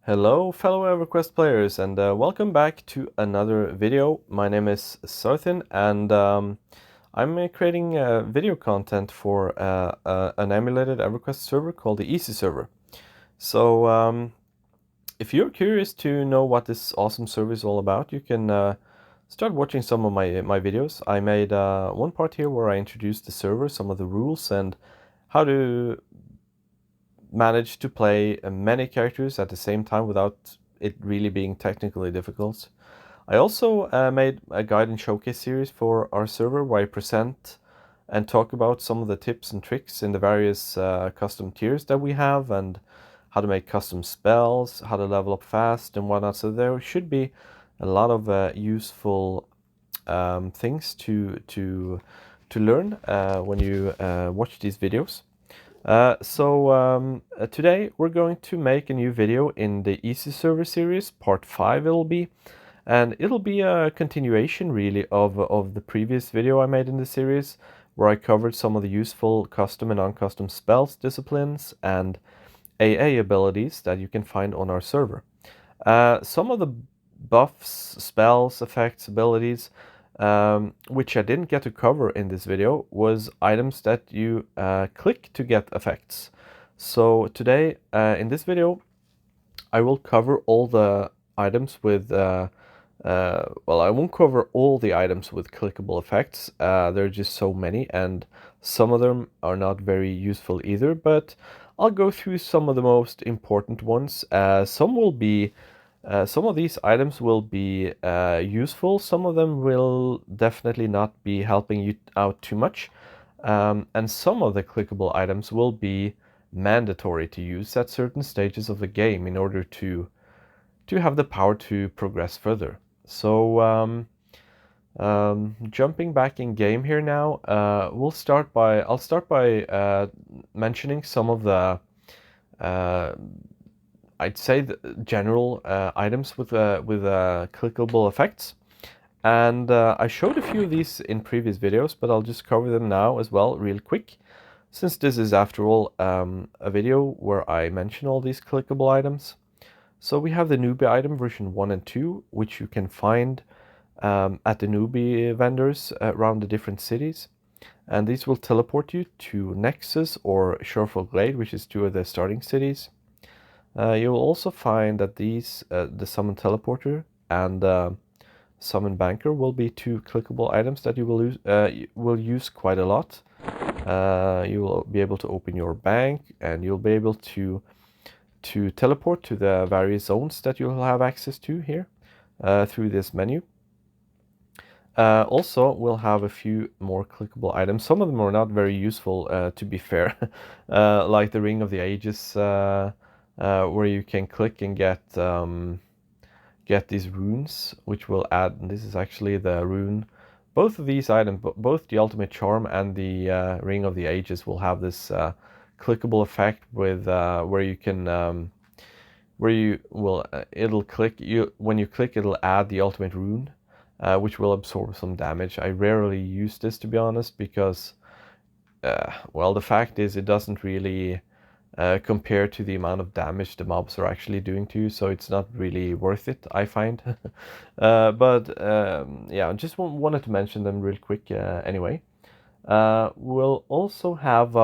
Hello fellow EverQuest players and welcome back to another video. My name is Sarthin and I'm creating video content for an emulated EverQuest server called the EZServer. So if you're curious to know what this awesome server is all about, you can start watching some of my videos. I made one part here where I introduced the server, some of the rules and how to manage to play many characters at the same time without it really being technically difficult. I also made a guide and showcase series for our server where I present and talk about some of the tips and tricks in the various custom tiers that we have and how to make custom spells, how to level up fast and whatnot. So there should be a lot of useful things to learn when you watch these videos. Today we're going to make a new video in the EZServer series, part 5 it'll be, and it'll be a continuation really of the previous video I made in the series, where I covered some of the useful custom and non-custom spells, disciplines, and AA abilities that you can find on our server. Some of the buffs, spells, effects, abilities, which I didn't get to cover in this video, was items that you click to get effects. So today, in this video, I will cover all the items with, well, I won't cover all the items with clickable effects. There are just so many, and some of them are not very useful either, but I'll go through some of the most important ones. Some of these items will be useful, some of them will definitely not be helping you out too much, and some of the clickable items will be mandatory to use at certain stages of the game in order to have the power to progress further. So jumping back in game here now, I'll start by mentioning some of the I'd say the general items with clickable effects, and I showed a few of these in previous videos, but I'll just cover them now as well real quick, since this is after all a video where I mention all these clickable items. So we have the newbie item version 1 and 2, which you can find at the newbie vendors around the different cities, and these will teleport you to Nexus or Shoreful Glade, which is two of the starting cities. You'll also find that these, the Summon Teleporter and Summon Banker, will be two clickable items that you will use quite a lot. You will be able to open your bank, and you'll be able to teleport to the various zones that you'll have access to here through this menu. Also, we'll have a few more clickable items. Some of them are not very useful, to be fair, like the Ring of the Ages, where you can click and get these runes, which will add. And this is actually the rune. Both of these items, both the Ultimate Charm and the Ring of the Ages, will have this clickable effect with where you can where you will it'll click you when you click, it'll add the ultimate rune, which will absorb some damage. I rarely use this, to be honest, because well, the fact is it doesn't really compare to the amount of damage the mobs are actually doing to you, so it's not really worth it, I find. Yeah, I just wanted to mention them real quick anyway. We'll also have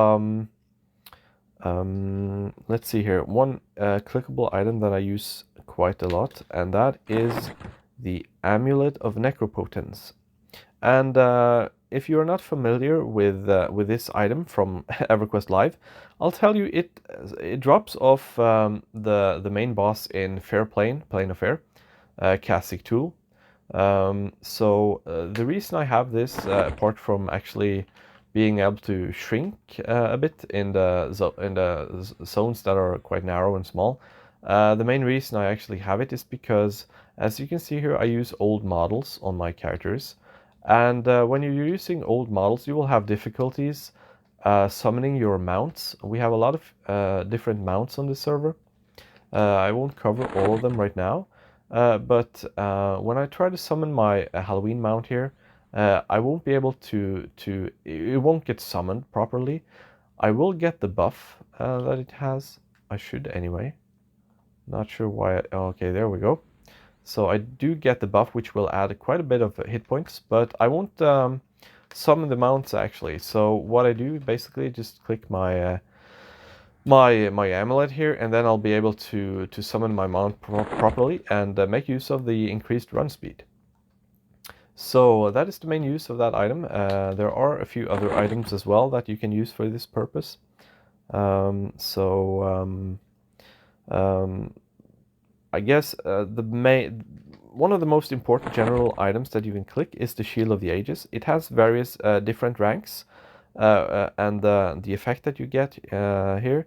let's see here, one clickable item that I use quite a lot, and that is the Amulet of Necropotence. And if you're not familiar with this item from EverQuest Live, I'll tell you it drops off the main boss in Plane of Fair, Castic Tool. The reason I have this, apart from actually being able to shrink a bit in the zones that are quite narrow and small, the main reason I actually have it is because, as you can see here, I use old models on my characters. And when you're using old models, you will have difficulties summoning your mounts. We have a lot of different mounts on the server. I won't cover all of them right now, but when I try to summon my Halloween mount here, I won't be able to, it won't get summoned properly. I will get the buff that it has. I should anyway. Not sure why. Okay, there we go. So I do get the buff, which will add quite a bit of hit points, but I won't summon the mounts actually. So what I do basically just click my my amulet here, and then I'll be able to summon my mount properly and make use of the increased run speed. So that is the main use of that item. There are a few other items as well that you can use for this purpose. I guess one of the most important general items that you can click is the Shield of the Ages. It has various different ranks, and the effect that you get here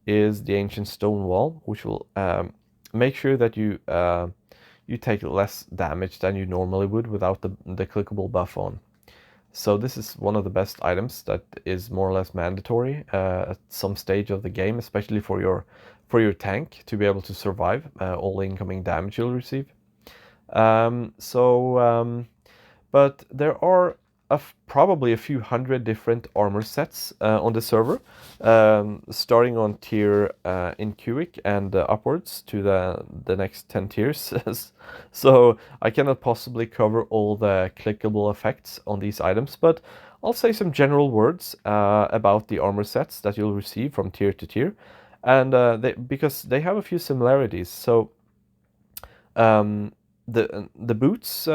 is the Ancient Stone Wall, which will make sure that you take less damage than you normally would without the clickable buff on. So this is one of the best items that is more or less mandatory at some stage of the game, especially for your tank to be able to survive all incoming damage you'll receive. But there are probably a few hundred different armor sets on the server, starting on tier in Cuic and upwards to the next 10 tiers. So I cannot possibly cover all the clickable effects on these items, but I'll say some general words about the armor sets that you'll receive from tier to tier, and because they have a few similarities. So the boots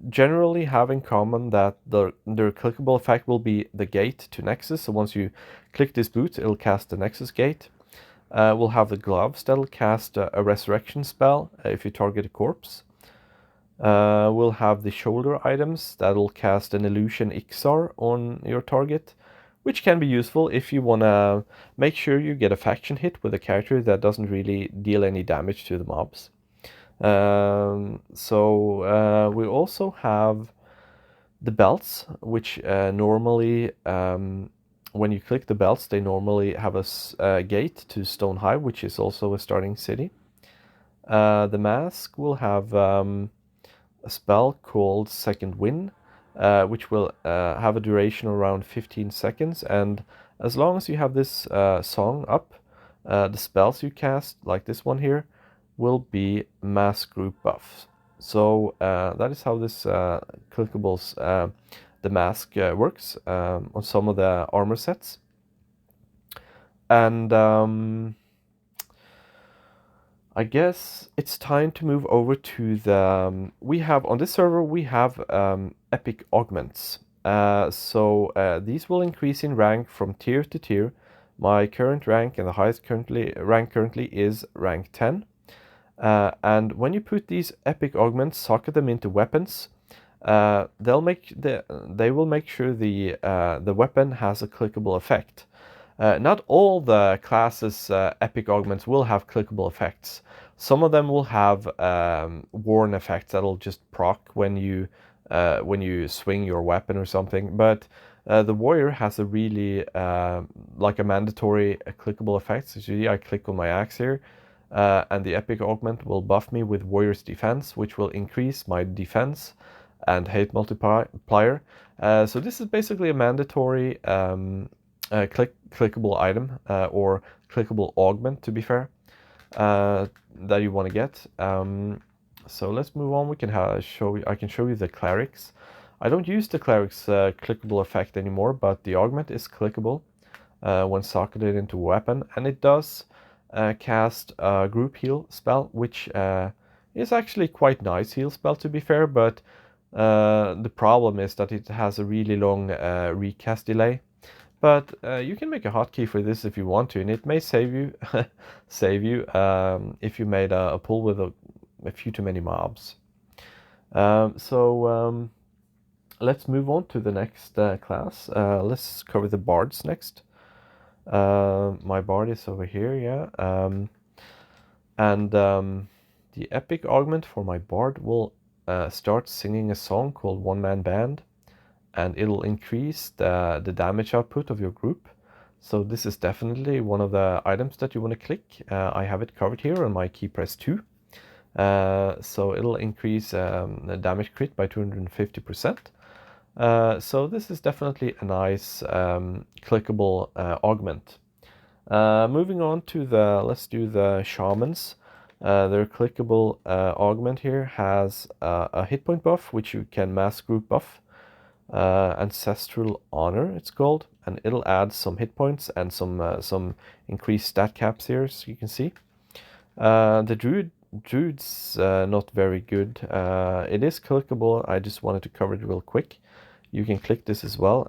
generally have in common that their clickable effect will be the gate to Nexus. So once you click this boot, it'll cast the Nexus gate. We'll have the gloves that'll cast a resurrection spell if you target a corpse. We'll have the shoulder items that'll cast an illusion Ixar on your target, which can be useful if you want to make sure you get a faction hit with a character that doesn't really deal any damage to the mobs. We also have the belts, which normally, when you click the belts, they normally have a gate to Stone Hive, which is also a starting city. The mask will have a spell called Second Wind, which will have a duration around 15 seconds, and as long as you have this song up, the spells you cast, like this one here, will be mass group buffs. So that is how this clickables, the mask works on some of the armor sets. And I guess it's time to move over to the, we have on this server, we have epic augments. These will increase in rank from tier to tier. My current rank and the highest rank currently is rank 10. And when you put these epic augments, socket them into weapons, they will make sure the weapon has a clickable effect. Not all the classes epic augments will have clickable effects. Some of them will have warn effects that'll just proc when you swing your weapon or something. But the warrior has a really like a mandatory clickable effect. So see, I click on my axe here. And the epic augment will buff me with warrior's defense, which will increase my defense and hate multiplier. So this is basically a mandatory clickable item or clickable augment, to be fair, that you want to get. So let's move on. We can I can show you the clerics. I don't use the cleric's clickable effect anymore, but the augment is clickable when socketed into a weapon, and it does cast a group heal spell, which is actually quite nice heal spell, to be fair, but the problem is that it has a really long recast delay. But you can make a hotkey for this if you want to, and it may save you if you made a pull with a few too many mobs. Let's move on to the next class. Let's cover the Bards next. My bard is over here, yeah. The epic augment for my bard will start singing a song called One Man Band, and it'll increase the damage output of your group. So this is definitely one of the items that you want to click. I have it covered here on my key press 2. So it'll increase the damage crit by 250%. So this is definitely a nice clickable augment. Moving on to let's do the Shamans. Their clickable augment here has a hit point buff, which you can mass group buff. Ancestral Honor, it's called, and it'll add some hit points and some increased stat caps here, so you can see. The Druid's not very good. It is clickable. I just wanted to cover it real quick. You can click this as well.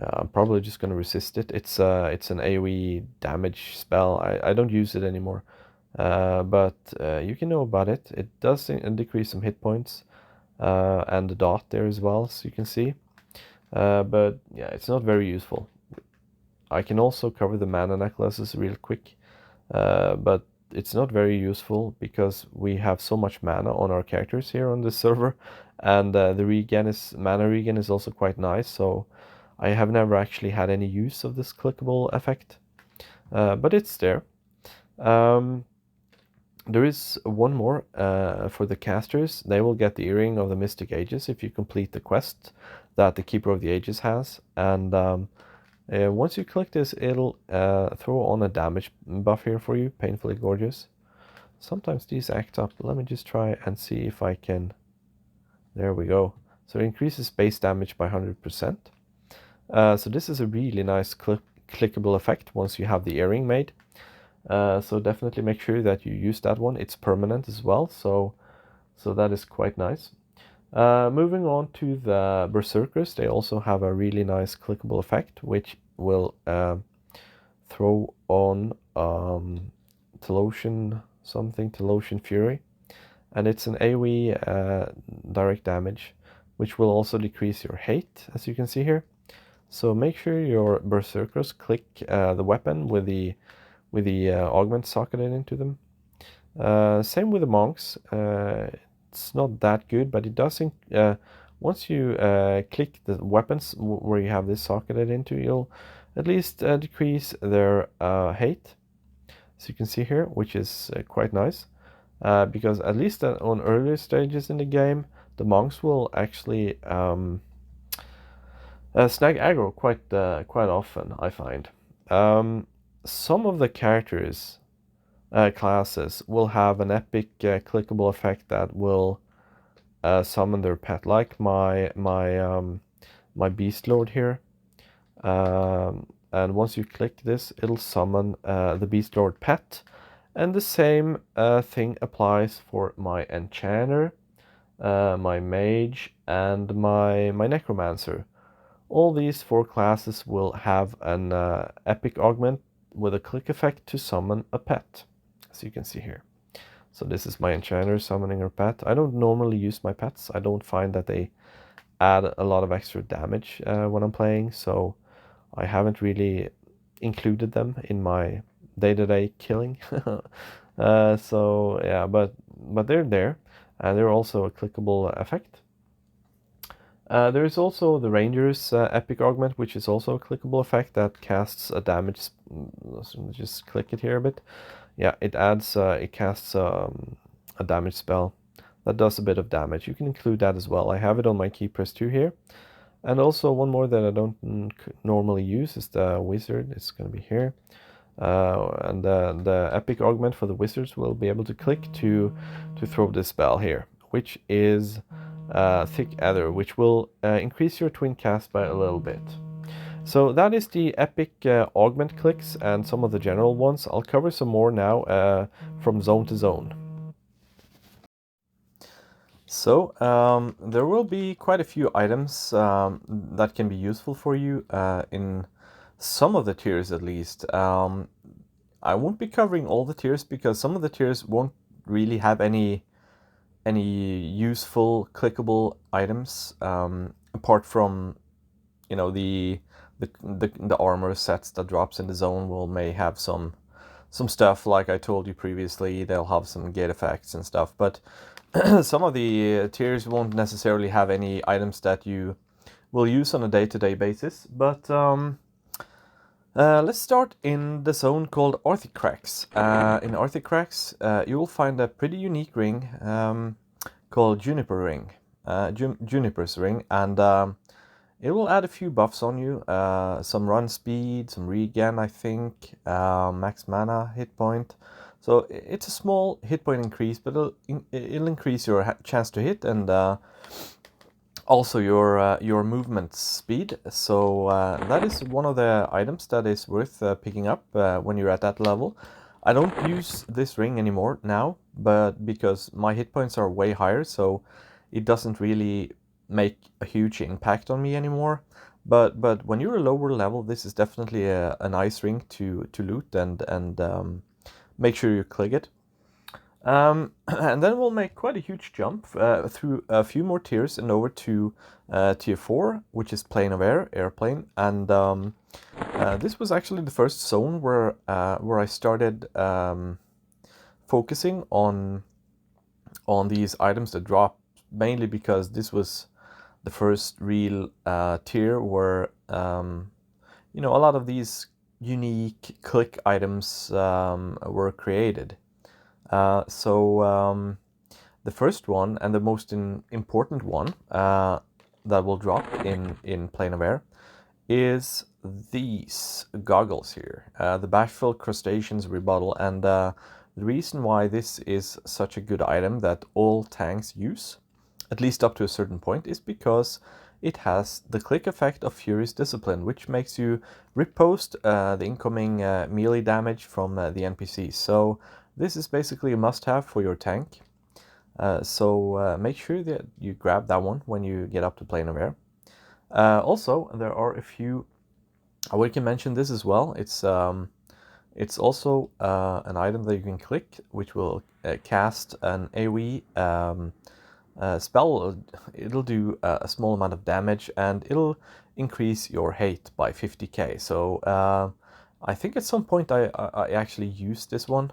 I'm probably just going to resist it. It's an AoE damage spell. I don't use it anymore, but you can know about it. It does decrease some hit points, and the dot there as well, so you can see. But yeah, it's not very useful. I can also cover the mana necklaces real quick, but it's not very useful because we have so much mana on our characters here on this server, and the mana regen is also quite nice, so I have never actually had any use of this clickable effect, but it's there. There is one more for the casters. They will get the Earring of the Mystic Ages if you complete the quest that the Keeper of the Ages has, and once you click this, it'll throw on a damage buff here for you, Painfully Gorgeous. Sometimes these act up. Let me just try and see if I can... There we go. So it increases base damage by 100%. So this is a really nice clickable effect once you have the earring made. So definitely make sure that you use that one. It's permanent as well, so that is quite nice. Moving on to the Berserkers, they also have a really nice clickable effect, which will throw on Telotian Fury, and it's an AoE direct damage, which will also decrease your hate, as you can see here. So make sure your Berserkers click the weapon with the augment socketed into them. Same with the monks. It's not that good, but it does. Once you click the weapons where you have this socketed into, you'll at least decrease their hate, as you can see here, which is quite nice. Because at least on earlier stages in the game, the monks will actually snag aggro quite often, I find. Some of the characters classes will have an epic clickable effect that will summon their pet, like my Beast Lord here. And once you click this, it'll summon the Beast Lord pet. And the same thing applies for my Enchanter, my Mage, and my Necromancer. All these 4 classes will have an epic augment with a click effect to summon a pet, as you can see here. So this is my Enchanter summoning her pet. I don't normally use my pets. I don't find that they add a lot of extra damage when I'm playing, so I haven't really included them in my day-to-day killing. So yeah, but they're there, and they're also a clickable effect. There is also the Ranger's Epic Augment, which is also a clickable effect that casts a damage. Let's just click it here a bit. Yeah, it casts a damage spell that does a bit of damage. You can include that as well. I have it on my key press 2 here. And also one more that I don't normally use is the Wizard. It's going to be here. And the Epic Augment for the Wizards will be able to click to throw this spell here, which is Thick Ether, which will increase your twin cast by a little bit. So that is the epic augment clicks and some of the general ones. I'll cover some more now from zone to zone. So there will be quite a few items that can be useful for you in some of the tiers at least. I won't be covering all the tiers because some of the tiers won't really have any useful clickable items apart from, you know, the armor sets that drops in the zone may have some stuff, like I told you previously. They'll have some gate effects and stuff, but some of the tiers won't necessarily have any items that you will use on a day-to-day basis. But let's start in the zone called Arthicrax. In Arthicrax, you will find a pretty unique ring called Juniper Ring, Juniper's Ring, and it will add a few buffs on you, some run speed, some regen, I think, max mana, hit point, So it's a small hit point increase, but it'll increase your chance to hit and also your movement speed. So that is one of the items that is worth picking up when you're at that level. I don't use this ring anymore now, but because my hit points are way higher, so it doesn't really make a huge impact on me anymore. But when you're a lower level, this is definitely a nice ring to loot and make sure you click it. And then we'll make quite a huge jump through a few more tiers and over to tier 4, which is Plane of Air, airplane. And this was actually the first zone where I started focusing on these items that drop, mainly because this was the first real tier where you know, a lot of these unique click items were created. So the first one and the most important one that will drop in Plane of Air is these goggles here, the Bashful Crustaceans Rebuttal. And the reason why this is such a good item that all tanks use, at least up to a certain point, is because it has the click effect of Furious Discipline, which makes you riposte the incoming melee damage from the NPCs. So this is basically a must-have for your tank. So make sure that you grab that one when you get up to Plane of Air. Also, there are a few. We can mention this as well. It's also an item that you can click, which will cast an AoE spell. It'll do a small amount of damage and it'll increase your hate by 50k. So I think at some point I actually used this one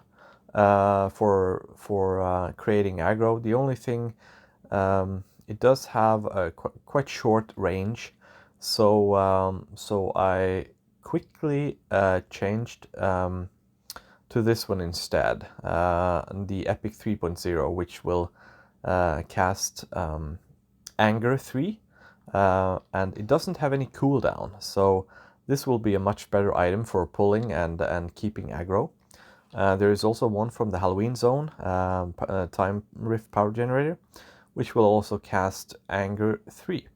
for creating aggro. The only thing, it does have a quite short range, so so I quickly changed to this one instead, the Epic 3.0, which will cast Anger 3, and it doesn't have any cooldown, so this will be a much better item for pulling and keeping aggro. There is also one from the Halloween Zone, Time Rift Power Generator, which will also cast Anger 3.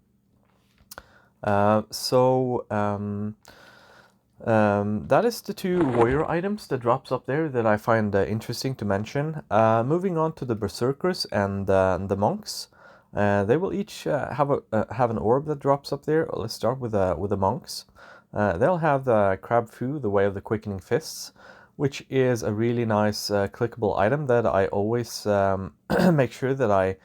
That is the two warrior items that drops up there that I find interesting to mention. Moving on to the Berserkers and the monks. They will each have an orb that drops up there. Let's start with the monks. They'll have the Crab Fu, the Way of the Quickening Fists, which is a really nice clickable item that I always make sure that I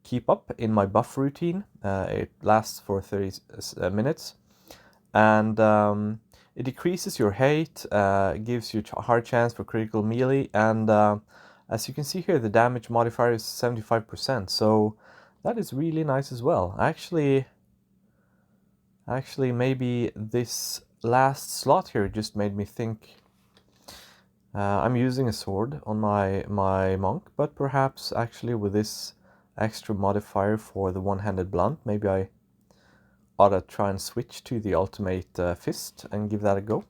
keep up in my buff routine. It lasts for 30 minutes, and it decreases your hate, gives you a hard chance for critical melee, and as you can see here, the damage modifier is 75%, so that is really nice as well. Actually, maybe this last slot here just made me think. I'm using a sword on my monk, but perhaps actually with this extra modifier for the one-handed blunt, maybe I ought to try and switch to the ultimate fist and give that a go.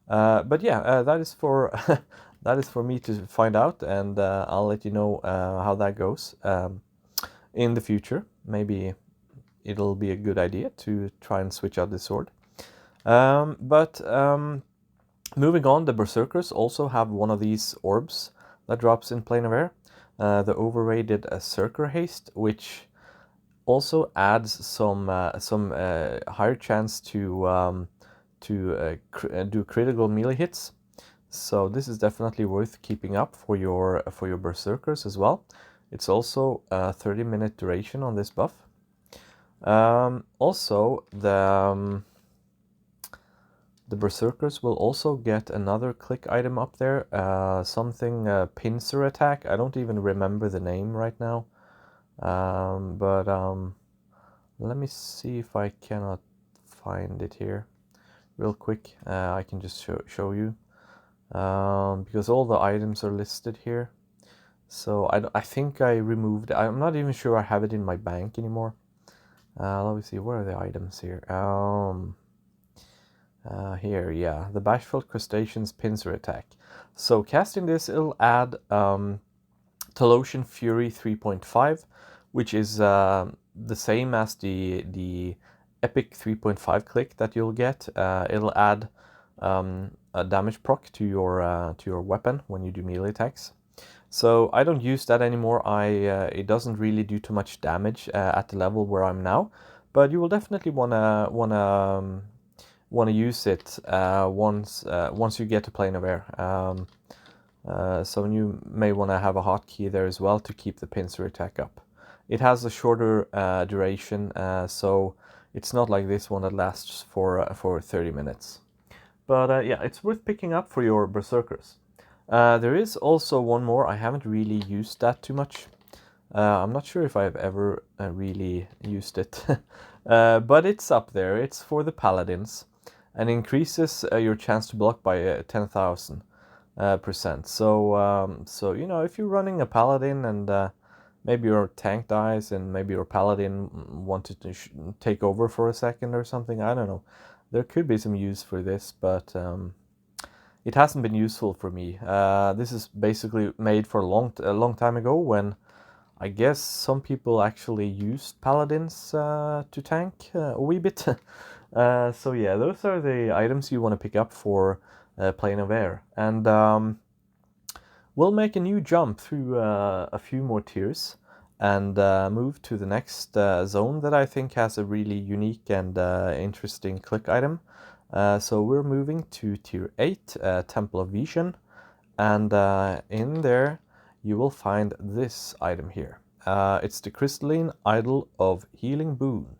But yeah, that is for that is for me to find out, and I'll let you know how that goes in the future. Maybe it'll be a good idea to try and switch out the sword. Moving on, the Berserkers also have one of these orbs that drops in Plane of Air, the overrated Berserker Haste, which also adds some higher chance to do critical melee hits. So this is definitely worth keeping up for your Berserkers as well. It's also a 30-minute duration on this buff. Also, the Berserkers will also get another click item up there, something pincer attack. I don't even remember the name right now, let me see if I cannot find it here real quick. I can just show you, because all the items are listed here. So I think I removed. I'm not even sure I have it in my bank anymore. Let me see, where are the items here? Here, yeah, the Bashful Crustacean's Pincer Attack. So casting this, it'll add Talosian Fury 3.5, which is the same as the Epic 3.5 click that you'll get. It'll add a damage proc to your weapon when you do melee attacks. So I don't use that anymore. It doesn't really do too much damage at the level where I'm now, but you will definitely wanna use it once you get to Plane of Air. So you may want to have a hotkey there as well to keep the pincer attack up. It has a shorter duration, so it's not like this one that lasts for 30 minutes. But yeah, it's worth picking up for your Berserkers. There is also one more. I haven't really used that too much. I'm not sure if I've ever really used it, but it's up there. It's for the Paladins and increases your chance to block by 10,000%. So you know, if you're running a Paladin and maybe your tank dies and maybe your Paladin wanted to take over for a second or something, I don't know. There could be some use for this, but it hasn't been useful for me. This is basically made for a long time ago when I guess some people actually used Paladins to tank a wee bit. So yeah, those are the items you want to pick up for Plane of Air. And we'll make a new jump through a few more tiers and move to the next zone that I think has a really unique and interesting click item. So we're moving to tier 8, Temple of Vision, and in there you will find this item here. It's the Crystalline Idol of Healing Boon,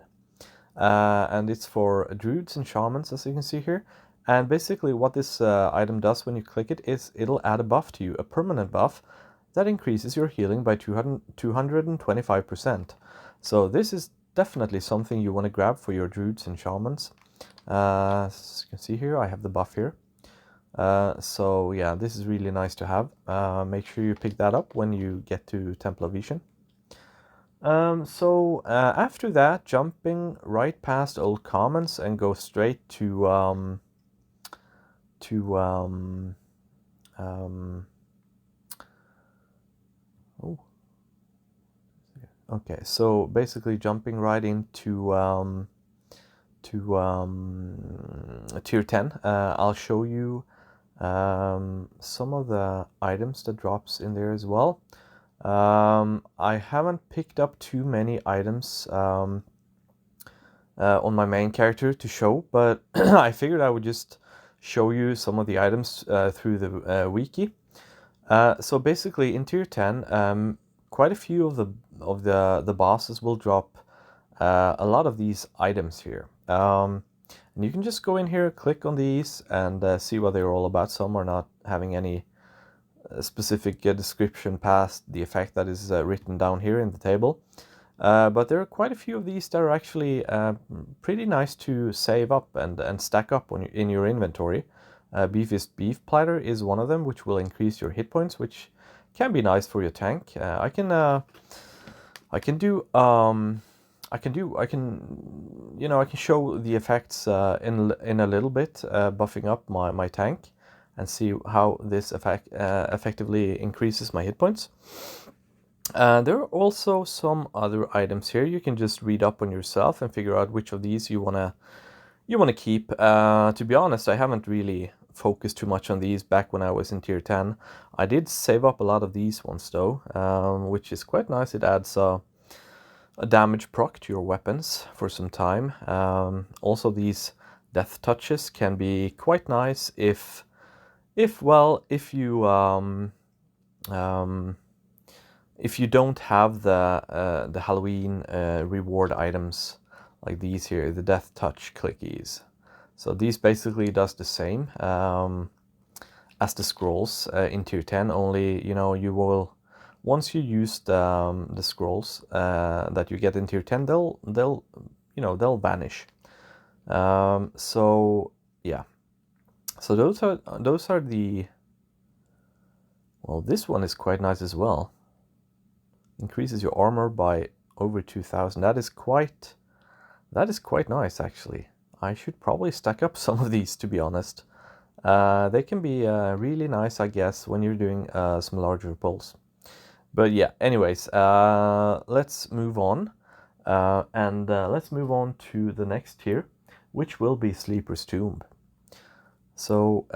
and it's for druids and shamans, as you can see here. And basically what this item does when you click it is it'll add a buff to you, a permanent buff that increases your healing by 225%. So this is definitely something you want to grab for your druids and shamans. As you can see here, I have the buff here. So yeah, this is really nice to have. Make sure you pick that up when you get to Temple of Vision. After that, jumping right past Old Commons and go straight to okay, so basically jumping right into tier 10, I'll show you some of the items that drops in there as well. I haven't picked up too many items on my main character to show, but I figured I would just show you some of the items through the wiki. So basically in tier 10, quite a few of the bosses will drop a lot of these items here. And you can just go in here, click on these, and see what they're all about. Some are not having any specific description past the effect that is written down here in the table. But there are quite a few of these that are actually pretty nice to save up and stack up in your inventory. Beefist Beef Platter is one of them, which will increase your hit points, which can be nice for your tank. I can show the effects in a little bit, buffing up my tank, and see how this effect effectively increases my hit points. There are also some other items here. You can just read up on yourself and figure out which of these you wanna keep. To be honest, I haven't really focused too much on these back when I was in tier 10. I did save up a lot of these ones though, which is quite nice. It adds a damage proc to your weapons for some time. Also, these death touches can be quite nice if you don't have the Halloween reward items like these here, the death touch clickies. So these basically does the same as the scrolls in tier 10, only you will, once you use the scrolls that you get in tier 10, they'll vanish. So yeah, so those are the, well, this one is quite nice as well. Increases your armor by over 2,000. That is quite nice actually. I should probably stack up some of these, to be honest. They can be really nice, I guess, when you're doing some larger pulls. But yeah, anyways, let's move on. And let's move on to the next tier, which will be Sleeper's Tomb. So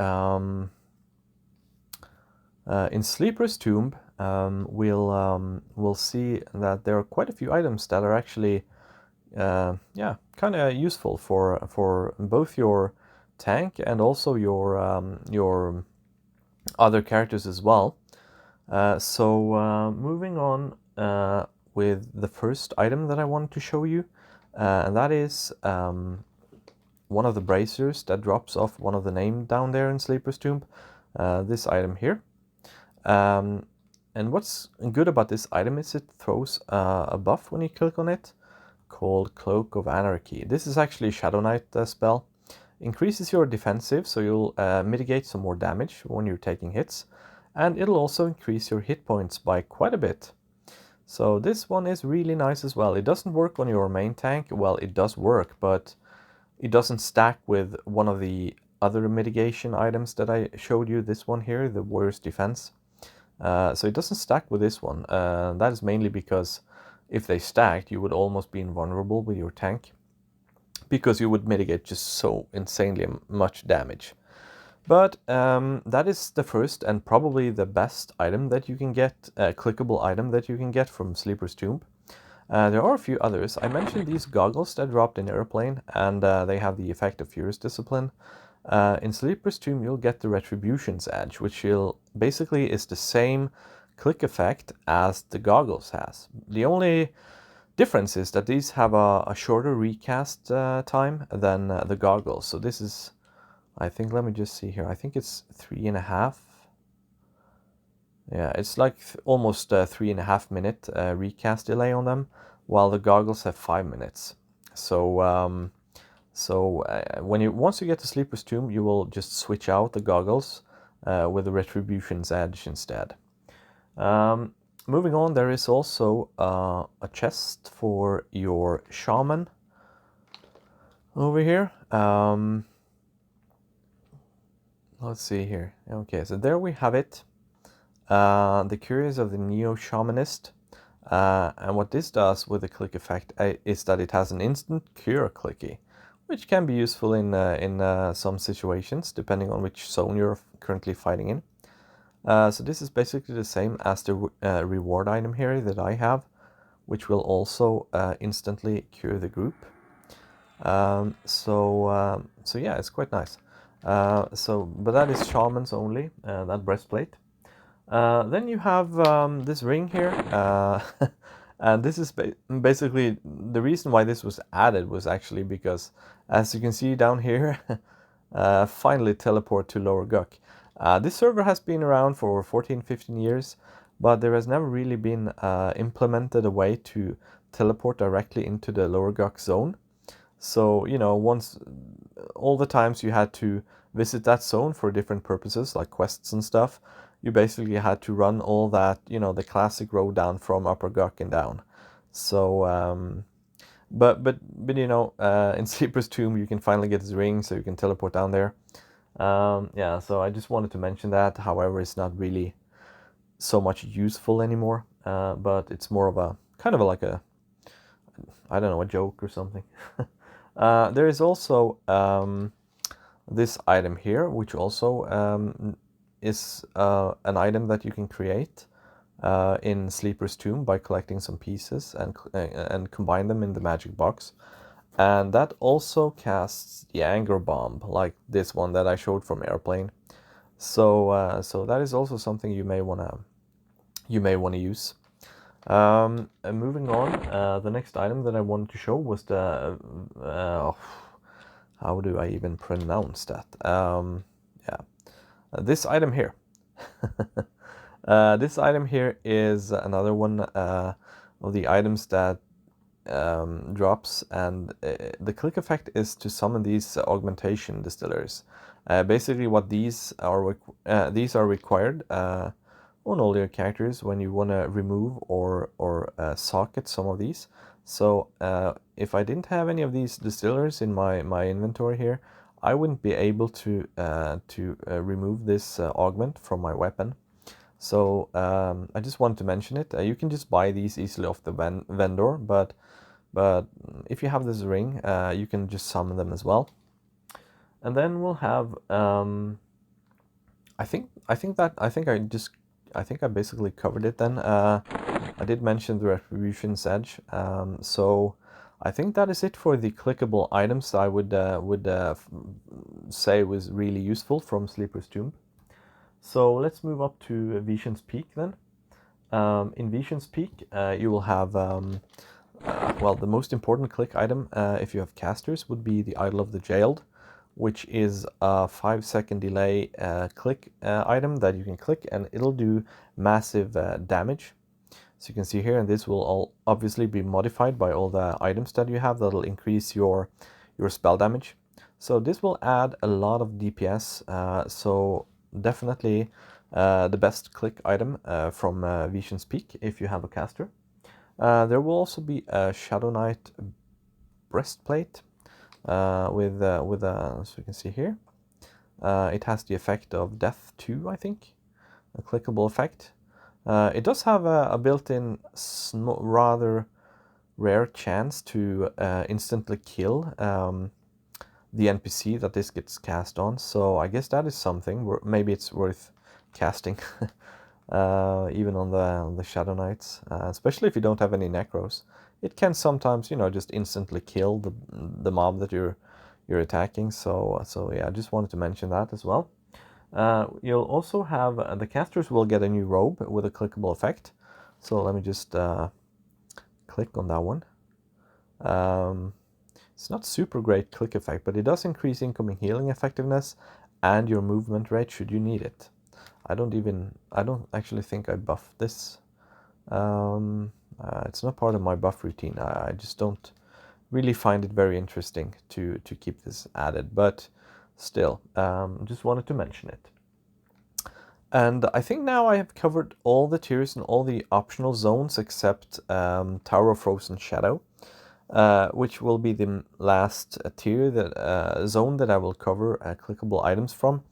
in Sleeper's Tomb, we'll see that there are quite a few items that are actually yeah, kind of useful for both your tank and also your other characters as well. So moving on with the first item that I wanted to show you, and that is one of the bracers that drops off one of the name down there in Sleeper's Tomb. This item here. And what's good about this item is it throws a buff when you click on it called Cloak of Anarchy. This is actually a Shadow Knight spell. Increases your defensive, so you'll mitigate some more damage when you're taking hits. And it'll also increase your hit points by quite a bit. So this one is really nice as well. It doesn't work on your main tank. Well, it does work, but it doesn't stack with one of the other mitigation items that I showed you. This one here, the Warrior's Defense. So it doesn't stack with this one. That is mainly because if they stacked, you would almost be invulnerable with your tank, because you would mitigate just so insanely much damage. But that is the first and probably the best item that you can get, clickable item that you can get from Sleeper's Tomb. There are a few others. I mentioned these goggles that dropped in Airplane, and they have the effect of Furious Discipline. In Sleeper's Tomb, you'll get the Retribution's Edge, which basically is the same click effect as the goggles has. The only difference is that these have a shorter recast time than the goggles. So this is, I think, let me just see here. I think it's 3.5. Yeah, it's like almost 3.5 minute recast delay on them, while the goggles have 5 minutes. So once you get to Sleeper's Tomb, you will just switch out the goggles with the Retribution's Edge instead. Moving on, there is also a chest for your Shaman over here. Let's see here. Okay, so there we have it. The Curious of the Neo-Shamanist. And what this does with the click effect is that it has an instant cure clicky, which can be useful in some situations, depending on which zone you're currently fighting in. So this is basically the same as the reward item here that I have, which will also instantly cure the group. So yeah, it's quite nice. But that is Shamans only, that breastplate. Then you have this ring here, and this is basically the reason why this was added was actually because, as you can see down here, finally teleport to Lower Guk. This server has been around for 14-15 years, but there has never really been implemented a way to teleport directly into the Lower Guk zone. So, you know, all the times you had to visit that zone for different purposes, like quests and stuff, you basically had to run all that, you know, the classic road down from Upper Guk and down. So, but you know, in Sleeper's Tomb, you can finally get his ring, so you can teleport down there. Yeah, so I just wanted to mention that. However, it's not really so much useful anymore, but it's more of a kind of like a, I don't know, a joke or something. There is also this item here, which also is an item that you can create in Sleeper's Tomb by collecting some pieces and combine them in the magic box. And that also casts the Anger Bomb, like this one that I showed from Airplane. So that is also something you may wanna use. And moving on, the next item that I wanted to show was the how do I even pronounce that? Yeah, this item here. This item here is another one of the items that drops, and the click effect is to summon these Augmentation Distillers. Basically, what these are required on all your characters when you want to remove or socket some of these. So if I didn't have any of these distillers in my inventory here, I wouldn't be able to remove this augment from my weapon. So I just wanted to mention it. You can just buy these easily off the vendor, but if you have this ring, you can just summon them as well. And then we'll have I think I basically covered it then. I did mention the Retribution's Edge, so I think that is it for the clickable items I would say was really useful from Sleeper's Tomb. So let's move up to Vision's Peak then. In Vision's Peak, you will have, well, the most important click item if you have casters would be the Idol of the Jailed, which is a 5-second delay click item that you can click and it'll do massive damage. So you can see here, and this will all obviously be modified by all the items that you have that'll increase your spell damage. So this will add a lot of DPS, so definitely the best click item from Vision's Peak if you have a caster. There will also be a Shadow Knight breastplate with so you can see here, it has the effect of Death 2, I think, a clickable effect. It does have a built-in rather rare chance to instantly kill the NPC that this gets cast on, so I guess that is something where maybe it's worth casting even on the Shadow Knights, especially if you don't have any necros. It can sometimes, you know, just instantly kill the mob that you're attacking. So yeah, I just wanted to mention that as well. You'll also have the casters will get a new robe with a clickable effect. So let me just click on that one. It's not super great click effect, but it does increase incoming healing effectiveness and your movement rate should you need it. I don't actually think I buffed this. It's not part of my buff routine. I just don't really find it very interesting to keep this added, but still, just wanted to mention it. And I think now I have covered all the tiers and all the optional zones except Tower of Frozen Shadow, which will be the last tier that zone that I will cover clickable items from.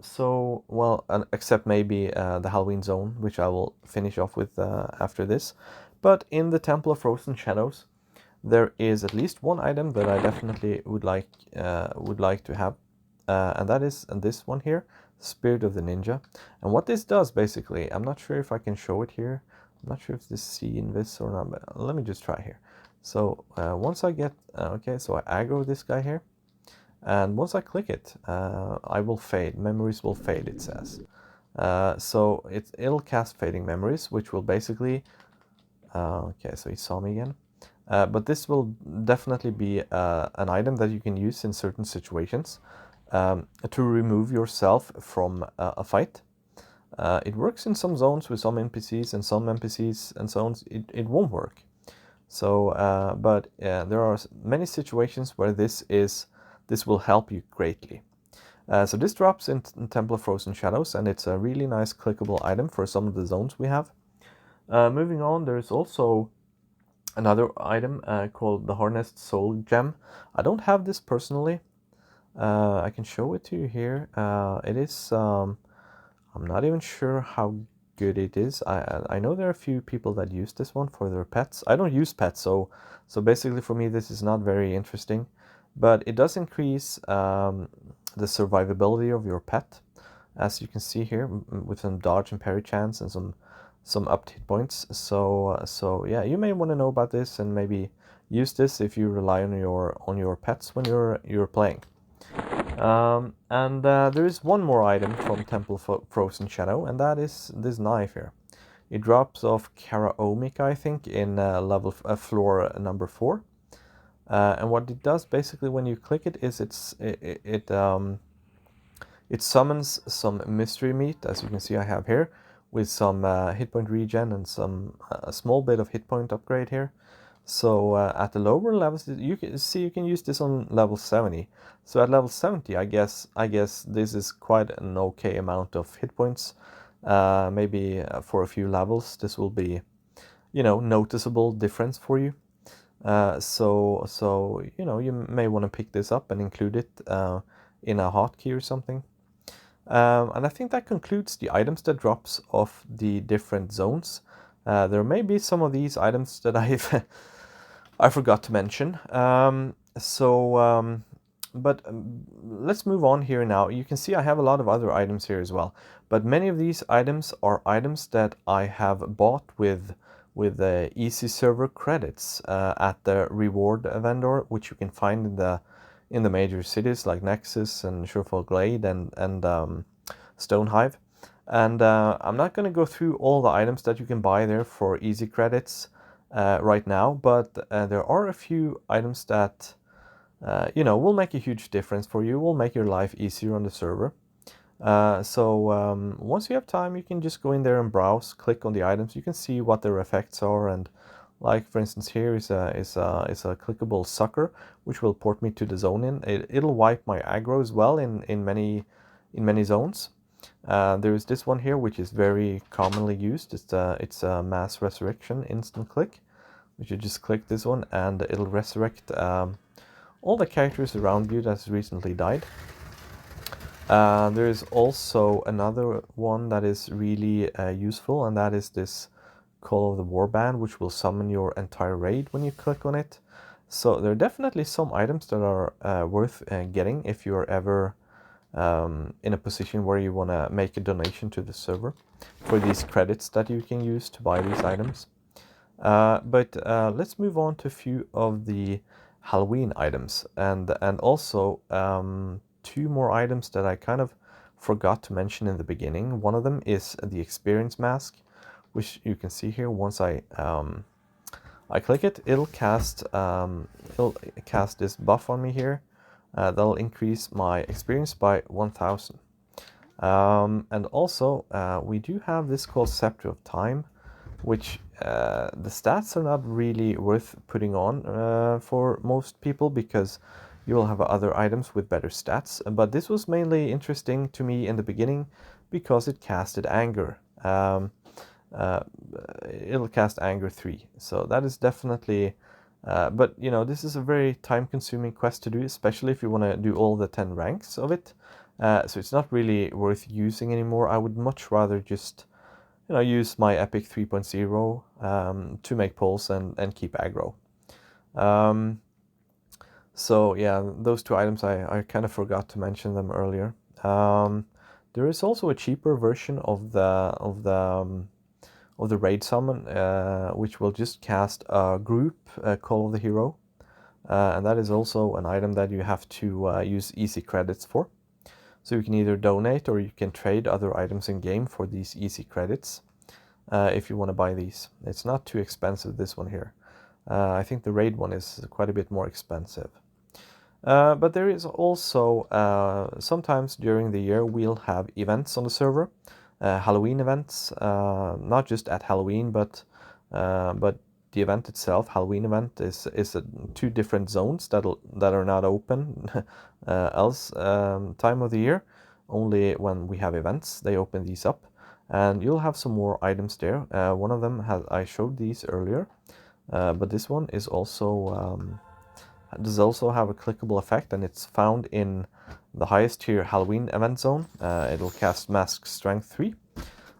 So, well, except maybe the Halloween zone, which I will finish off with after this. But in the Temple of Frozen Shadows, there is at least one item that I definitely would like to have, and that is this one here, Spirit of the Ninja. And what this does basically, I'm not sure if I can show it here. I'm not sure if this seen this or not, but let me just try here. So once I get okay, so I aggro this guy here. And once I click it, I will fade. Memories will fade, it says. So it'll cast Fading Memories, which will basically... okay, so he saw me again. But this will definitely be an item that you can use in certain situations to remove yourself from a fight. It works in some zones with some NPCs, and some NPCs and zones it won't work. So, but there are many situations where this will help you greatly. So this drops in Temple of Frozen Shadows, and it's a really nice clickable item for some of the zones we have. Moving on, there's also another item called the Harnessed Soul Gem. I don't have this personally. I can show it to you here. It is, I'm not even sure how good it is. I know there are a few people that use this one for their pets. I don't use pets, so basically for me this is not very interesting. But it does increase the survivability of your pet, as you can see here, with some dodge and parry chance and some upped hit points. So yeah, you may want to know about this and maybe use this if you rely on your pets when you're playing. And there is one more item from Temple Frozen Shadow, and that is this knife here. It drops off Karaomik, I think, in floor number 4. And what it does basically when you click it is it summons some mystery meat, as you can see I have here, with some hit point regen and a small bit of hit point upgrade here. So at the lower levels, you can use this on level 70. So at level 70, I guess this is quite an okay amount of hit points. Maybe for a few levels, this will be, you know, noticeable difference for you. So you know, you may want to pick this up and include it in a hotkey or something. And I think that concludes the items that drops off the different zones. There may be some of these items that I forgot to mention. But let's move on here now. You can see I have a lot of other items here as well, but many of these items are items that I have bought with the EZServer credits at the reward vendor, which you can find in the major cities like Nexus and Surefall Glade and Stonehive. And I'm not going to go through all the items that you can buy there for easy credits right now, but there are a few items that you know, will make a huge difference for you, will make your life easier on the server. Once you have time, you can just go in there and browse, click on the items. You can see what their effects are, and like for instance here is a clickable sucker, which will port me to the zone in. It'll wipe my aggro as well in many zones. There is this one here, which is very commonly used. It's a mass resurrection instant click, which you just click this one and it'll resurrect all the characters around you that's recently died. There is also another one that is really useful, and that is this Call of the Warband, which will summon your entire raid when you click on it. So there are definitely some items that are worth getting if you're ever in a position where you want to make a donation to the server for these credits that you can use to buy these items. But let's move on to a few of the Halloween items, and also two more items that I kind of forgot to mention in the beginning. One of them is the experience mask, which you can see here. Once I click it, it'll cast this buff on me here. That'll increase my experience by 1000. And also we do have this called Scepter of Time, which the stats are not really worth putting on for most people, because you will have other items with better stats. But this was mainly interesting to me in the beginning because it casted Anger. It'll cast Anger 3, so that is definitely but you know, this is a very time-consuming quest to do, especially if you want to do all the 10 ranks of it. So it's not really worth using anymore. I would much rather just, you know, use my Epic 3.0 to make pulls and keep aggro. So yeah, those two items, I kind of forgot to mention them earlier. There is also a cheaper version of the raid summon, which will just cast a group Call of the Hero, and that is also an item that you have to use easy credits for. So you can either donate or you can trade other items in game for these easy credits if you want to buy these. It's not too expensive, this one here. I think the raid one is quite a bit more expensive. But there is also, sometimes during the year, we'll have events on the server. Halloween events, not just at Halloween, but the event itself, Halloween event, is two different zones that are not open else time of the year. Only when we have events they open these up, and you'll have some more items there. One of them I showed these earlier, but this one is also does also have a clickable effect, and it's found in the highest tier Halloween event zone. It'll cast Mask Strength 3,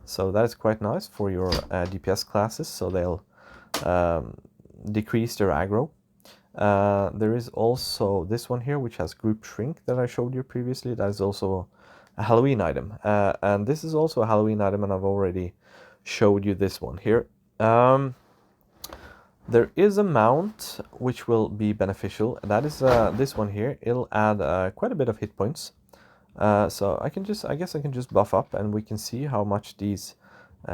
so that is quite nice for your DPS classes, so they'll decrease their aggro. There is also this one here, which has Group Shrink that I showed you previously. That is also a Halloween item, and this is also a Halloween item, and I've already showed you this one here. There is a mount which will be beneficial, and that is this one here. It'll add quite a bit of hit points. So I guess I can just buff up, and we can see how much these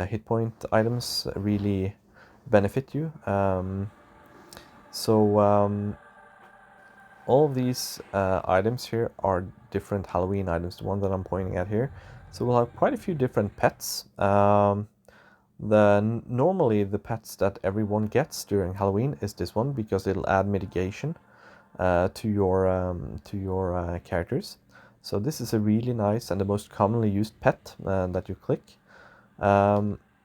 hit point items really benefit you. All of these items here are different Halloween items, the one that I'm pointing at here. So we'll have quite a few different pets. Normally the pets that everyone gets during Halloween is this one, because it'll add mitigation to your characters. So this is a really nice and the most commonly used pet that you click.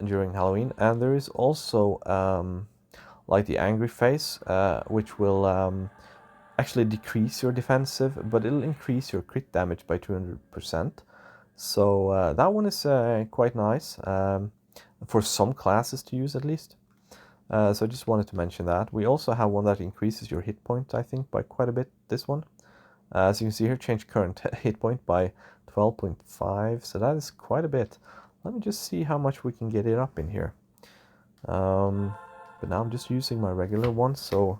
during Halloween. And there is also like the angry face, which will actually decrease your defensive, but it'll increase your crit damage by 200%. So that one is quite nice for some classes to use at least. So I just wanted to mention that. We also have one that increases your hit point, I think, by quite a bit, this one. As you can see here, change current hit point by 12.5, so that is quite a bit. Let me just see how much we can get it up in here. But now I'm just using my regular one, so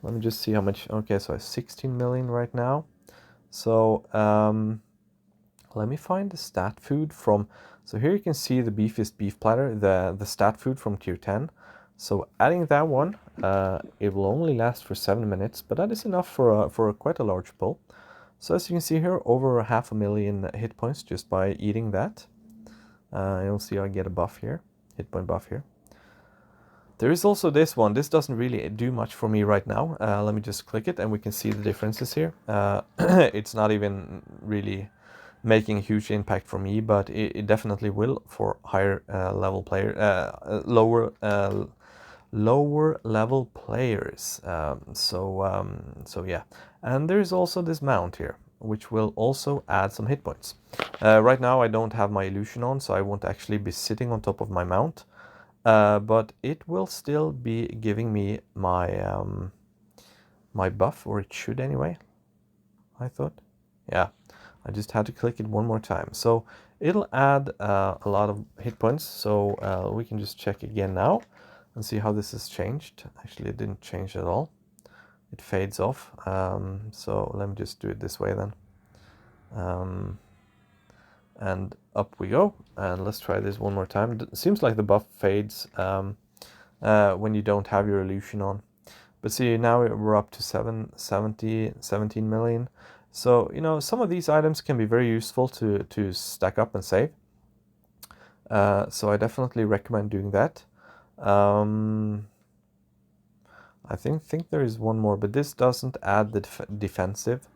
let me just see how much. Okay, so I have 16 million right now. So let me find the stat food from. So here you can see the beefiest beef platter, the stat food from tier 10. So adding that one, it will only last for 7 minutes, but that is enough for quite a large pull. So as you can see here, over 500,000 hit points just by eating that. You'll see I get a buff here, hit point buff here. There is also this one. This doesn't really do much for me right now. Let me just click it and we can see the differences here. It's not even really making a huge impact for me, but it definitely will for higher level player, lower level players. So yeah, and there's also this mount here, which will also add some hit points. Right now I don't have my illusion on, so I won't actually be sitting on top of my mount. But it will still be giving me my my buff, or it should anyway, I thought. Yeah, I just had to click it one more time. So it'll add a lot of hit points. So we can just check again now and see how this has changed. Actually, it didn't change at all. It fades off. So let me just do it this way then. And up we go, and let's try this one more time. It seems like the buff fades when you don't have your illusion on. But see, now we're up to 17 million. So, you know, some of these items can be very useful to stack up and save. So I definitely recommend doing that. I think there is one more, but this doesn't add the defensive.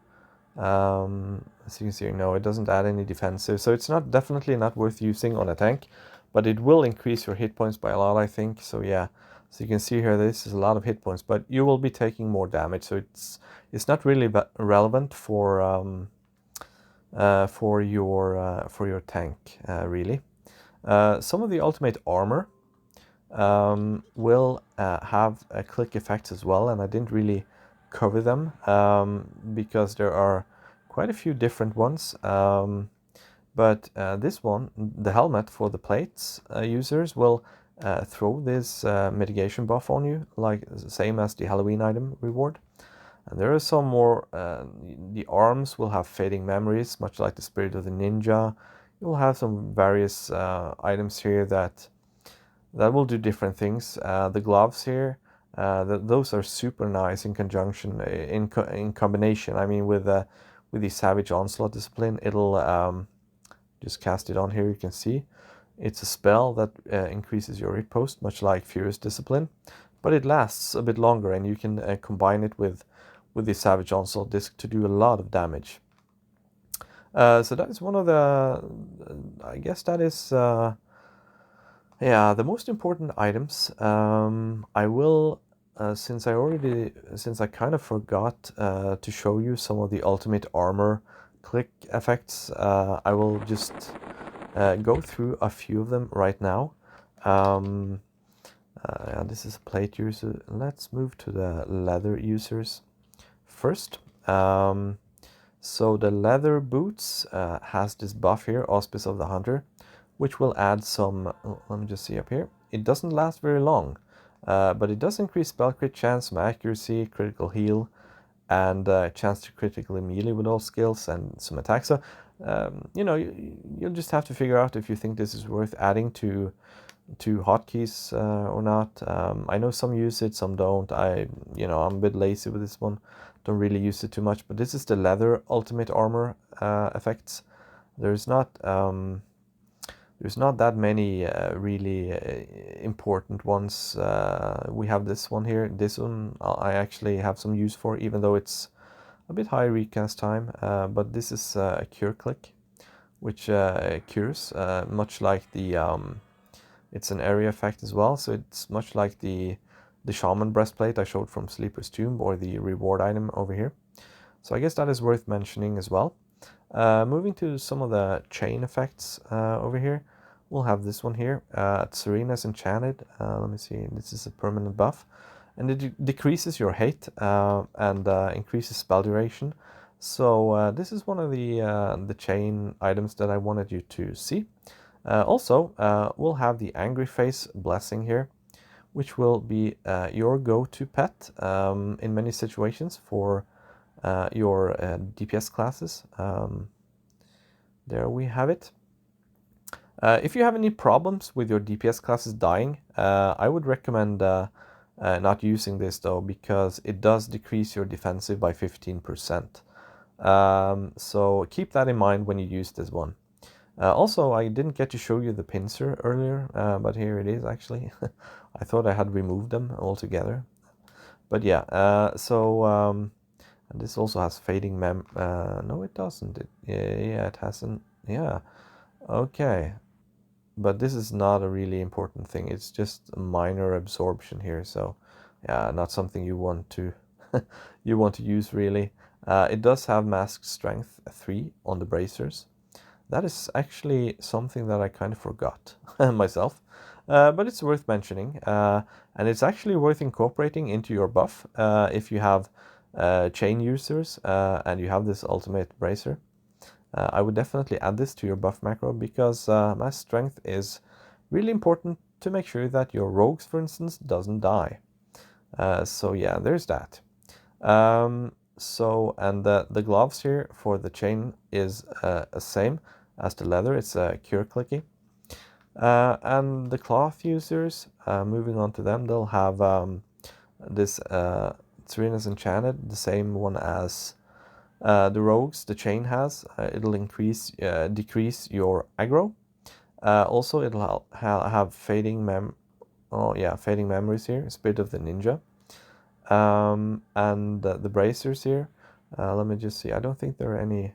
As you can see, no, it doesn't add any defensive, so it's definitely not worth using on a tank, but it will increase your hit points by a lot, I think. So yeah, so you can see here, this is a lot of hit points, but you will be taking more damage, so it's not really relevant for your tank, really. Some of the ultimate armor will have click effects as well, and I didn't really cover them because there are quite a few different ones. But this one, the helmet for the plates users, will throw this mitigation buff on you, like same as the Halloween item reward. And there are some more. The arms will have fading memories, much like the Spirit of the Ninja. You'll have some various items here that will do different things. The gloves here, those are super nice in conjunction, in combination. I mean, with the Savage Onslaught discipline, it'll just cast it on here. You can see it's a spell that increases your hit post, much like Furious Discipline, but it lasts a bit longer, and you can combine it with the Savage Onslaught disc to do a lot of damage. So that is one of the, I guess that is, yeah, the most important items. I will, since I kind of forgot to show you some of the ultimate armor click effects, I will just go through a few of them right now. This is a plate user. Let's move to the leather users first. So the leather boots has this buff here, Auspice of the Hunter, which will add some, let me just see up here. It doesn't last very long, but it does increase spell crit chance, some accuracy, critical heal, and chance to critically melee with all skills and some attacks. So, you know, you'll just have to figure out if you think this is worth adding to hotkeys or not. I know some use it, some don't. I'm a bit lazy with this one. Don't really use it too much, but this is the leather ultimate armor effects. There's not that many really important ones. We have this one here. This one I actually have some use for, even though it's a bit high recast time. But this is a cure click, which cures, much like the It's an area effect as well, so it's much like the Shaman breastplate I showed from Sleeper's Tomb, or the reward item over here. So I guess that is worth mentioning as well. Moving to some of the chain effects over here, we'll have this one here. Serena's Enchanted. Let me see, this is a permanent buff, and it decreases your hate and increases spell duration. So this is one of the chain items that I wanted you to see. Also, we'll have the Angry Face Blessing here, which will be your go-to pet in many situations for your DPS classes. There we have it. If you have any problems with your DPS classes dying, I would recommend not using this though, because it does decrease your defensive by 15%. So keep that in mind when you use this one. Also, I didn't get to show you the pincer earlier, but here it is actually. I thought I had removed them altogether. But yeah, and this also has fading no, it doesn't. Yeah, it hasn't. Yeah, okay. But this is not a really important thing. It's just a minor absorption here. So yeah, not something you want to you want to use really. It does have mask strength 3 on the bracers. That is actually something that I kind of forgot myself, but it's worth mentioning, and it's actually worth incorporating into your buff if you have chain users and you have this ultimate bracer. I would definitely add this to your buff macro, because mass strength is really important to make sure that your rogues, for instance, doesn't die. So yeah, there's that. And the gloves here for the chain is the same as the leather. It's a cure clicky. And the cloth users, moving on to them, they'll have this Serena's Enchanted, the same one as the rogues the chain has. It'll decrease your aggro. Also, it'll have fading memories here, Spirit of the Ninja. And the bracers here, let me just see, I don't think there are any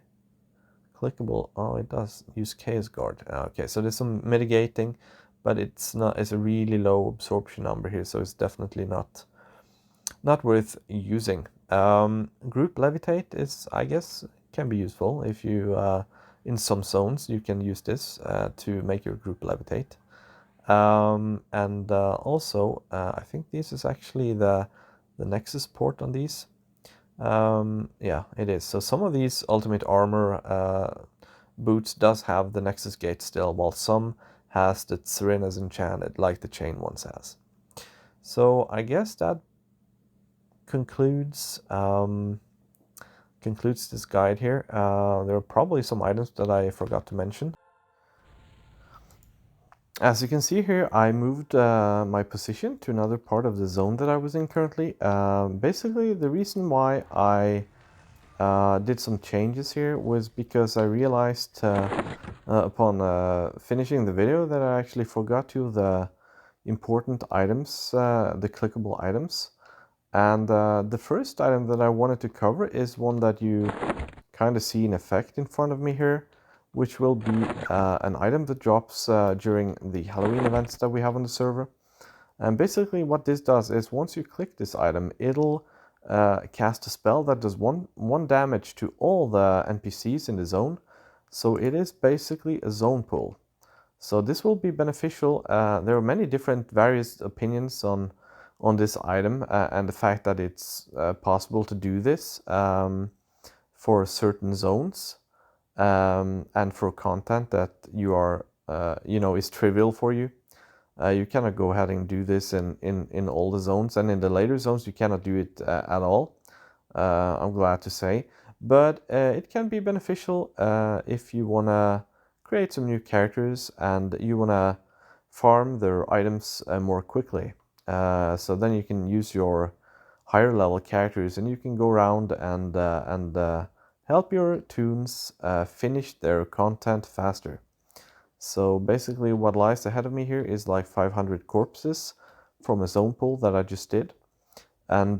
clickable. Oh, it does use Chaos Guard. Okay, so there's some mitigating, but it's a really low absorption number here, so it's definitely not worth using. Group Levitate is, I guess, can be useful if you in some zones you can use this to make your group levitate. And also I think this is actually the Nexus port on these. Yeah, it is. So some of these ultimate armor boots does have the Nexus gate still, while some has the Serena's Enchanted, like the chain ones has. So I guess that concludes this guide here. There are probably some items that I forgot to mention. As you can see here, I moved my position to another part of the zone that I was in currently. Basically, the reason why I did some changes here was because I realized upon finishing the video that I actually forgot the important items, the clickable items. And the first item that I wanted to cover is one that you kind of see in effect in front of me here, which will be an item that drops during the Halloween events that we have on the server. And basically what this does is once you click this item, it'll cast a spell that does one damage to all the NPCs in the zone. So it is basically a zone pull. So this will be beneficial. There are many different various opinions on this item and the fact that it's possible to do this for certain zones and for content that you are is trivial for you. You cannot go ahead and do this in all the zones, and in the later zones you cannot do it at all, I'm glad to say. But it can be beneficial if you want to create some new characters and you want to farm their items more quickly. So then you can use your higher level characters and you can go around and help your toons finish their content faster. So basically what lies ahead of me here is like 500 corpses from a zone pull that I just did. And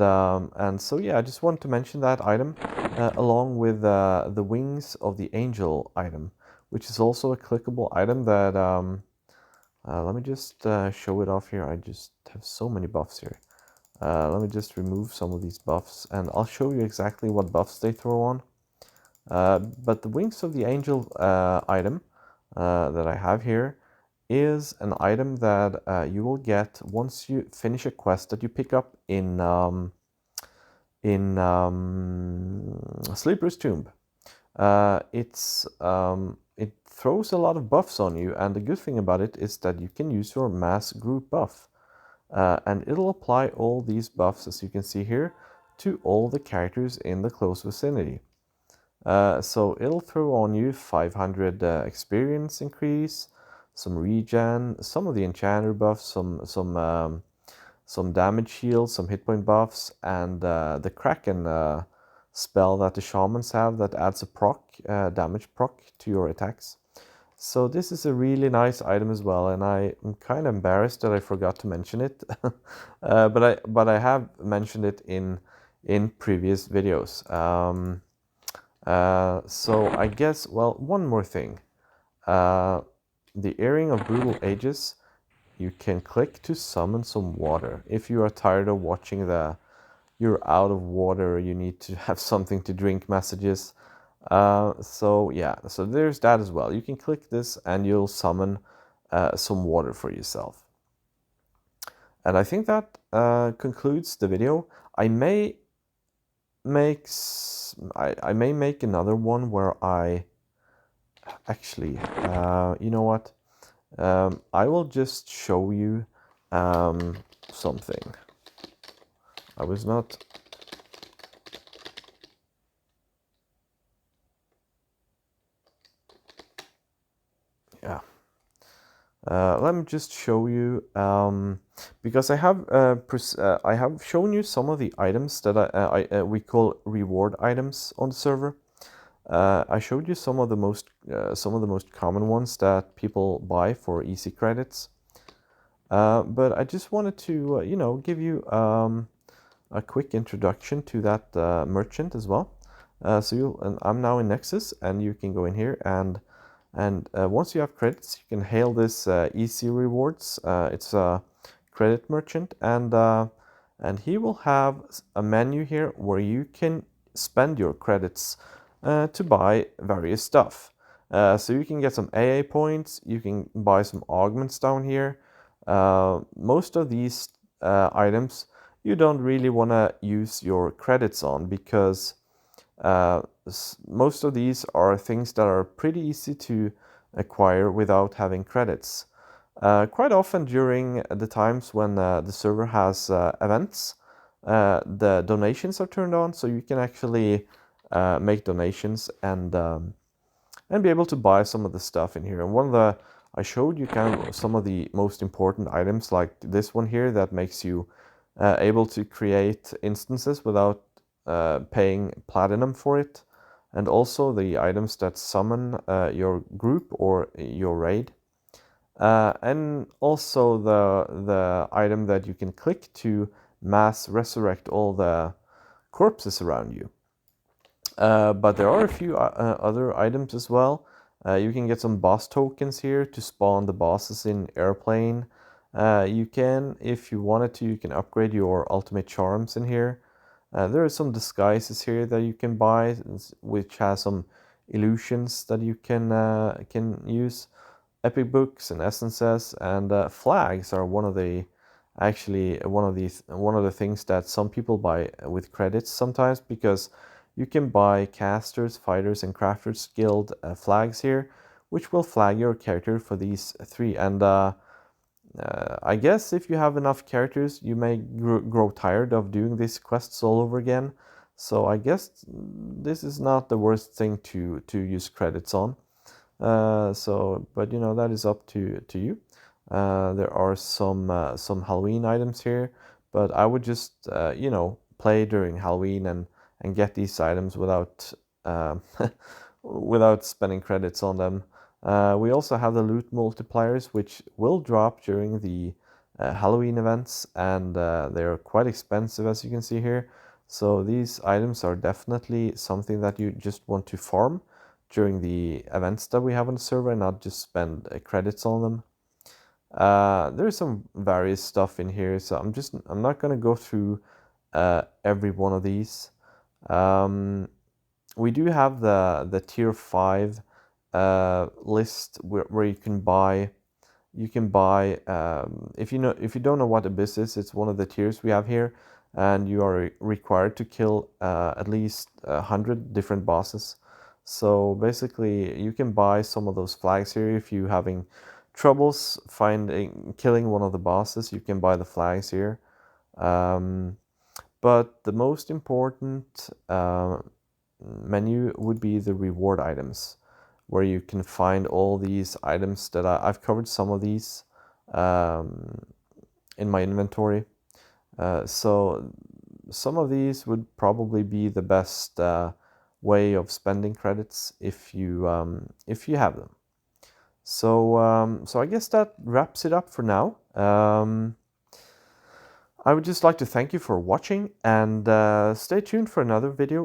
so yeah, I just want to mention that item along with the Wings of the Angel item, which is also a clickable item that Let me just show it off here. I just have so many buffs here. Let me just remove some of these buffs, and I'll show you exactly what buffs they throw on. But the Wings of the Angel item that I have here is an item that you will get once you finish a quest that you pick up in Sleeper's Tomb. It throws a lot of buffs on you, and the good thing about it is that you can use your mass group buff. And it'll apply all these buffs, as you can see here, to all the characters in the close vicinity. So it'll throw on you 500 experience increase, some regen, some of the enchanter buffs, some damage shields, some hit point buffs, and the Kraken spell that the Shamans have that adds a damage proc to your attacks. So this is a really nice item as well, and I'm kind of embarrassed that I forgot to mention it, but I have mentioned it in previous videos. So I guess, well, one more thing. The Earring of Brutal Ages, you can click to summon some water. If you are tired of watching you're out of water, you need to have something to drink messages. So yeah, so there's that as well. You can click this and you'll summon some water for yourself. And I think that concludes the video. I may make another one where I actually, you know what? I will just show you something. I was not. Yeah. Let me just show you because I have shown you some of the items that we call reward items on the server. I showed you some of the most common ones that people buy for easy credits. But I just wanted to you know, give you a quick introduction to that merchant as well. And I'm now in Nexus, and you can go in here and once you have credits, you can hail this easy rewards. It's a credit merchant, and he will have a menu here where you can spend your credits to buy various stuff. So you can get some AA points, you can buy some augments down here. Most of these items you don't really want to use your credits on, because most of these are things that are pretty easy to acquire without having credits. Quite often during the times when the server has events, the donations are turned on, so you can actually make donations and be able to buy some of the stuff in here. And I showed you kind of some of the most important items, like this one here that makes you able to create instances without paying platinum for it, and also the items that summon your group or your raid, and also the item that you can click to mass resurrect all the corpses around you. But there are a few other items as well. You can get some boss tokens here to spawn the bosses in Airplane. You can, if you wanted to, you can upgrade your ultimate charms in here. There are some disguises here that you can buy, which has some illusions that you can use. Epic books and essences and flags are one of the things that some people buy with credits sometimes, because you can buy casters, fighters, and crafters guild flags here, which will flag your character for these three. And I guess if you have enough characters, you may grow tired of doing these quests all over again. So I guess this is not the worst thing to use credits on. But you know, that is up to you. There are some Halloween items here, but I would just you know, play during Halloween and get these items without without spending credits on them. We also have the loot multipliers, which will drop during the Halloween events, and they're quite expensive, as you can see here. So these items are definitely something that you just want to farm during the events that we have on the server and not just spend credits on them. There's some various stuff in here, so I'm not gonna go through every one of these. We do have the tier 5 list where you can buy. If you don't know what Abyss is, it's one of the tiers we have here, and you are required to kill at least 100 different bosses. So basically, you can buy some of those flags here if you're having troubles killing one of the bosses. You can buy the flags here. But the most important menu would be the reward items, where you can find all these items that I've covered some of these in my inventory. So some of these would probably be the best way of spending credits if you have them. So I guess that wraps it up for now. I would just like to thank you for watching, and stay tuned for another video